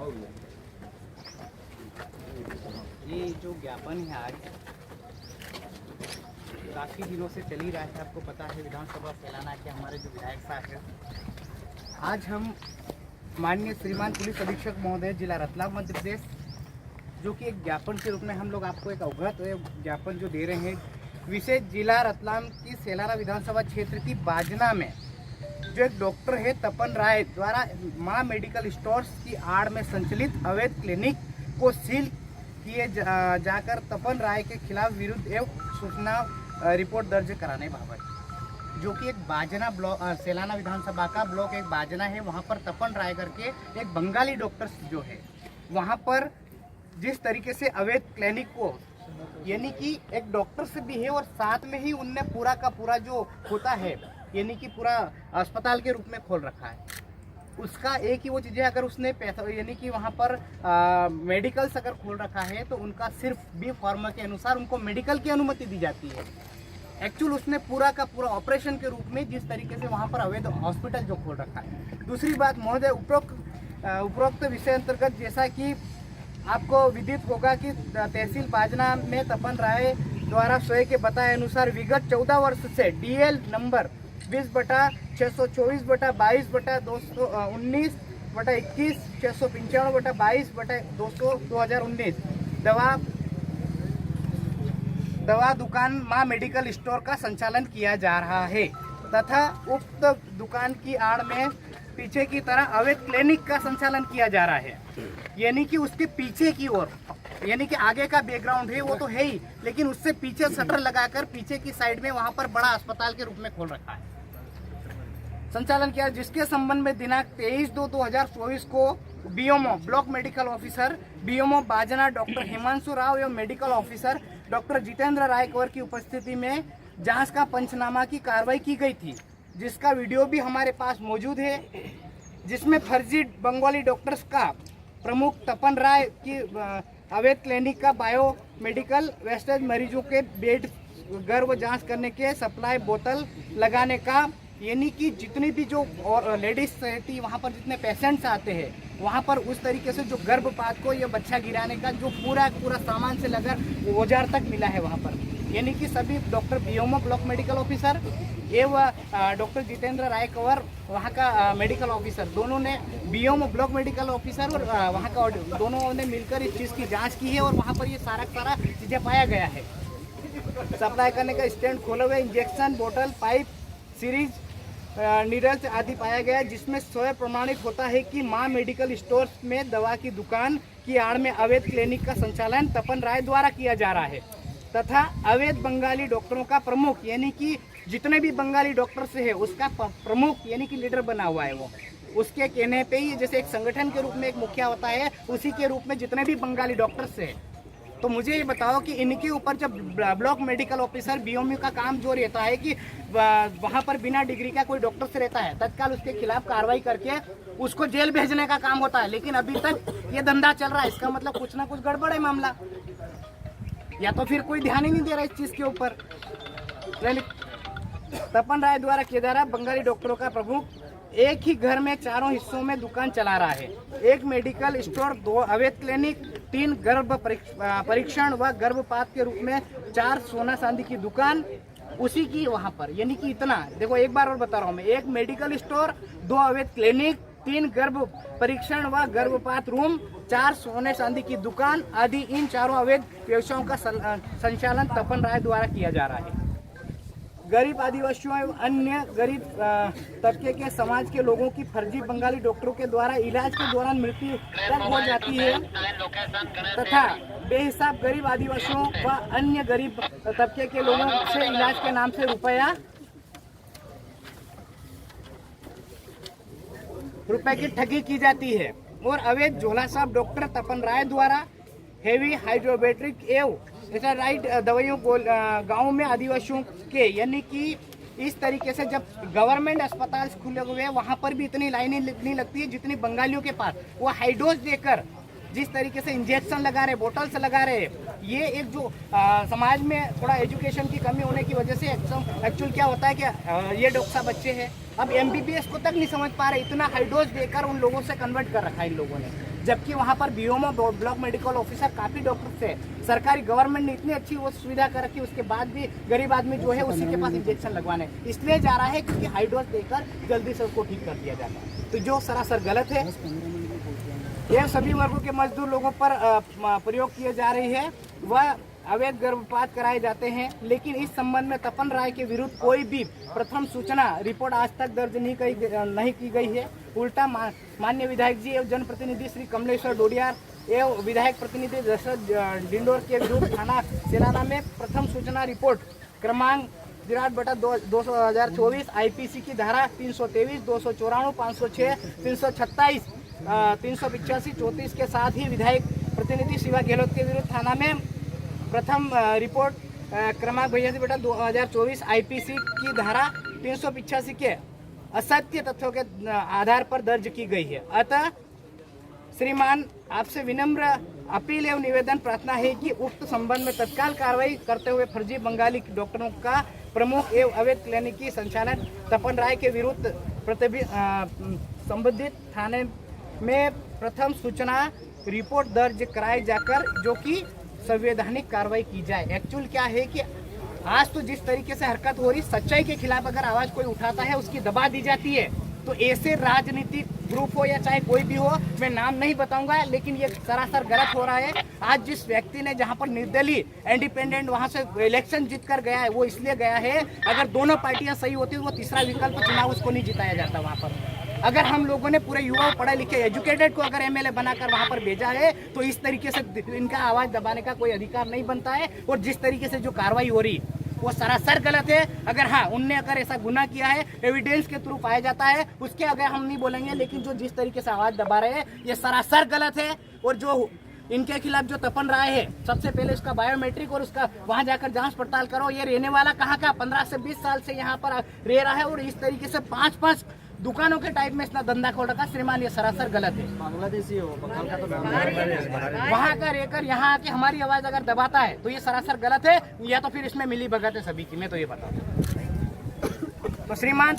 ये जो ज्ञापन है आज काफ़ी दिनों से चल ही रहा है। आपको पता है विधानसभा फैलाना के हमारे जो विधायक साहब हैं, आज हम माननीय श्रीमान पुलिस अधीक्षक महोदय जिला रतलाम मध्य प्रदेश, जो कि एक ज्ञापन के रूप में हम लोग आपको एक अवगत ज्ञापन जो दे रहे हैं, विशेष जिला रतलाम की सेलाना विधानसभा क्षेत्र की बाजना में जो एक डॉक्टर है तपन राय द्वारा मां मेडिकल स्टोर्स की आड़ में संचालित अवैध क्लिनिक को सील किए जाकर तपन राय के खिलाफ विरुद्ध एवं सूचना रिपोर्ट दर्ज कराने बाबत, जो कि एक बाजना ब्लॉक सेलाना विधानसभा का ब्लॉक एक बाजना है, वहां पर तपन राय करके एक बंगाली डॉक्टर जो है, वहां पर जिस तरीके से अवैध क्लिनिक को यानी कि एक डॉक्टर से भी है और साथ में ही उनने पूरा का पूरा जो होता है यानी कि पूरा अस्पताल के रूप में खोल रखा है। उसका एक ही वो चीज़ है, अगर उसने पैसा यानी कि वहाँ पर मेडिकल्स अगर खोल रखा है तो उनका सिर्फ बी फार्मा के अनुसार उनको मेडिकल की अनुमति दी जाती है। एक्चुअल उसने पूरा का पूरा ऑपरेशन के रूप में जिस तरीके से वहाँ पर अवैध हॉस्पिटल जो खोल रखा है। दूसरी बात महोदय, उपरोक्त विषय अंतर्गत जैसा कि आपको विदित होगा कि तहसील बाजना में तपन राय द्वारा स्वयं के बताए अनुसार विगत 14 वर्ष से DL नंबर 20/624/22/219/21 695/22/2019 दवा दुकान मां मेडिकल स्टोर का संचालन किया जा रहा है तथा उक्त दुकान की आड़ में पीछे की तरह अवैध क्लिनिक का संचालन किया जा रहा है। यानी कि उसके पीछे की ओर यानी कि आगे का बैकग्राउंड है वो तो है ही, लेकिन उससे पीछे शटर लगाकर पीछे की साइड में वहां पर बड़ा अस्पताल के रूप में खोल रखा है, संचालन किया, जिसके संबंध में दिनांक 23/2/2024 को BMO block medical officer BMO बाजना डॉक्टर हिमांशु राव एवं medical officer doctor Jitendra Raikwar की उपस्थिति में जांच का पंचनामा की कार्रवाई की गई थी, जिसका वीडियो भी हमारे पास मौजूद है, जिसमें फर्जी बंगाली डॉक्टर्स का प्रमुख तपन राय की अवैध क्लिनिक का बायो मेडिकल वेस्टेज मरीजों के बेड गर्भ जांच करने के सप्लाई बोतल लगाने का, यानी कि जितनी भी जो लेडीज रहती वहाँ पर जितने पेशेंट्स आते हैं वहाँ पर उस तरीके से जो गर्भपात को या बच्चा गिराने का जो पूरा सामान से लगा औजार तक मिला है वहाँ पर, यानी कि सभी doctor BMO block medical officer एवं डॉक्टर जितेंद्र रायकवर वहाँ का मेडिकल ऑफिसर, दोनों ने BMO ब्लॉक मेडिकल ऑफिसर और वहाँ का दोनों ने मिलकर इस चीज़ की जांच की है और वहाँ पर ये सारा चीज़ें पाया गया है। सप्लाई करने का स्टैंड खोले हुए, इंजेक्शन बोतल, पाइप, सीरीज, नीडल्स आदि पाया गया, जिसमें स्वयं प्रमाणित होता है कि मां मेडिकल स्टोर्स में दवा की दुकान की आड़ में अवैध क्लिनिक का संचालन तपन राय द्वारा किया जा रहा है तथा अवैध बंगाली डॉक्टरों का प्रमुख यानी कि जितने भी बंगाली डॉक्टर से है उसका प्रमुख यानी कि लीडर बना हुआ है वो, उसके कहने पे ही जैसे एक संगठन के रूप में एक मुखिया होता है उसी के रूप में जितने भी बंगाली डॉक्टर्स है। तो मुझे ये बताओ कि इनके ऊपर जब ब्लॉक मेडिकल ऑफिसर BMO का काम जो रहता है कि वहाँ पर बिना डिग्री का कोई डॉक्टर से रहता है तत्काल उसके खिलाफ कार्रवाई करके उसको जेल भेजने का काम होता है, लेकिन अभी तक ये धंधा चल रहा है, इसका मतलब कुछ ना कुछ गड़बड़ है मामला, या तो फिर कोई ध्यान ही नहीं दे रहा इस चीज़ के ऊपर। तपन राय द्वारा किया जा रहा बंगाली डॉक्टरों का प्रमुख एक ही घर में चारों हिस्सों में दुकान चला रहा है, एक मेडिकल स्टोर, 2 अवैध क्लिनिक, 3 गर्भ परीक्षण व गर्भपात के रूप में 4 सोना चांदी की दुकान उसी की वहां पर, यानी कि इतना देखो एक बार और बता रहा हूँ मैं, एक मेडिकल स्टोर, 2 अवैध क्लिनिक, 3 गर्भ परीक्षण व गर्भपात रूम, 4 सोने चांदी की दुकान आदि इन चारों अवैध व्यवसायों का संचालन तपन राय द्वारा किया जा रहा है। गरीब आदिवासियों एवं अन्य गरीब तबके के समाज के लोगों की फर्जी बंगाली डॉक्टरों के द्वारा इलाज के दौरान मृत्यु तक हो जाती है तथा बेहिसाब गरीब आदिवासियों व अन्य गरीब तबके के लोगों से इलाज के नाम से रुपए की ठगी की जाती है और अवैध झोला साहब डॉक्टर तपन राय द्वारा हेवी हाइड्रोबेट्रिक ऐसा राइट दवाइयों गाँव में आदिवासियों के, यानी कि इस तरीके से जब गवर्नमेंट अस्पताल खुले हुए हैं वहाँ पर भी इतनी लाइनें नहीं लगती है जितनी बंगालियों के पास, वो हाइडोज देकर जिस तरीके से इंजेक्शन लगा रहे, बोतल्स लगा रहे, ये एक जो समाज में थोड़ा एजुकेशन की कमी होने की वजह से एक्चुअल क्या होता है कि ये डॉक्टर साहब बच्चे हैं अब MBBS को तक नहीं समझ पा रहे, इतना हाइडोज देकर उन लोगों से कन्वर्ट कर रखा है इन लोगों ने। जबकि वहाँ पर बीओमओ ब्लॉक मेडिकल ऑफिसर काफ़ी डॉक्टर थे। सरकारी गवर्नमेंट ने इतनी अच्छी वो सुविधा कर रखी, उसके बाद भी गरीब आदमी जो है उसी के पास इंजेक्शन लगवाने इसलिए जा रहा है क्योंकि हाई डोज देकर जल्दी से उसको ठीक कर दिया जाता है, तो जो सरासर गलत है। यह सभी वर्गों के मजदूर लोगों पर प्रयोग किए जा रही है। वह अवैध गर्भपात कराए जाते हैं, लेकिन इस संबंध में तपन राय के विरुद्ध कोई भी प्रथम सूचना रिपोर्ट आज तक दर्ज नहीं की गई है। उल्टा माननीय विधायक जी एवं जनप्रतिनिधि श्री कमलेश्वर डोडियार एवं विधायक प्रतिनिधि दशरथ डिंडोर के विरुद्ध थाना सेलाना में प्रथम सूचना रिपोर्ट क्रमांक 0/2024 आईपीसी की धारा 323, 294, 506, 327, 385, 34 के साथ ही विधायक प्रतिनिधि शिवा गहलोत के विरुद्ध थाना में प्रथम रिपोर्ट क्रमांक 82/2024 आईपीसी की धारा 385 के असत्य तथ्यों के आधार पर दर्ज की गई है। अतः श्रीमान आपसे विनम्र अपील एवं निवेदन प्रार्थना है कि उक्त संबंध में तत्काल कार्रवाई करते हुए फर्जी बंगाली डॉक्टरों का प्रमुख एवं अवैध क्लिनिक की संचालन तपन राय के विरुद्ध संबंधित थाने में प्रथम सूचना रिपोर्ट दर्ज कराई जाकर जो कि संवैधानिक कार्रवाई की जाए। एक्चुअल क्या है कि आज तो जिस तरीके से हरकत हो रही, सच्चाई के खिलाफ अगर आवाज कोई उठाता है उसकी दबा दी जाती है। तो ऐसे राजनीतिक ग्रुप हो या चाहे कोई भी हो, मैं नाम नहीं बताऊंगा, लेकिन ये सरासर गलत हो रहा है। आज जिस व्यक्ति ने जहां पर निर्दलीय इंडिपेंडेंट वहां से इलेक्शन जीत कर गया है, वो इसलिए गया है अगर दोनों पार्टियां सही होती तो वो तीसरा विकल्प चुनाव उसको नहीं जिताया जाता वहां पर। अगर हम लोगों ने पूरे युवाओं पढ़े लिखे एजुकेटेड को अगर एमएलए बनाकर वहां पर भेजा है तो इस तरीके से इनका आवाज दबाने का कोई अधिकार नहीं बनता है। और जिस तरीके से जो कार्रवाई हो रही वो सरासर गलत है। अगर हाँ उनने अगर ऐसा गुनाह किया है, एविडेंस के थ्रू पाया जाता है, उसके अगर हम नहीं बोलेंगे, लेकिन जो जिस तरीके से आवाज दबा रहे हैं ये सरासर गलत है। और जो इनके खिलाफ जो तपन राय है, सबसे पहले उसका बायोमेट्रिक और उसका वहां जाकर जांच पड़ताल करो। ये रहने वाला कहाँ का 15 से 20 साल से यहाँ पर रह रहा है और इस तरीके से 5-5 दुकानों के टाइप में इतना धंधा खोल रखा। श्रीमान ये सरासर गलत है। बांग्लादेशी हो, बंगाल का तो वहाँ का रहकर यहाँ आके हमारी आवाज अगर दबाता है तो ये सरासर गलत है, या तो फिर इसमें मिली भगत है सभी की, मैं तो ये बताऊँ। तो श्रीमान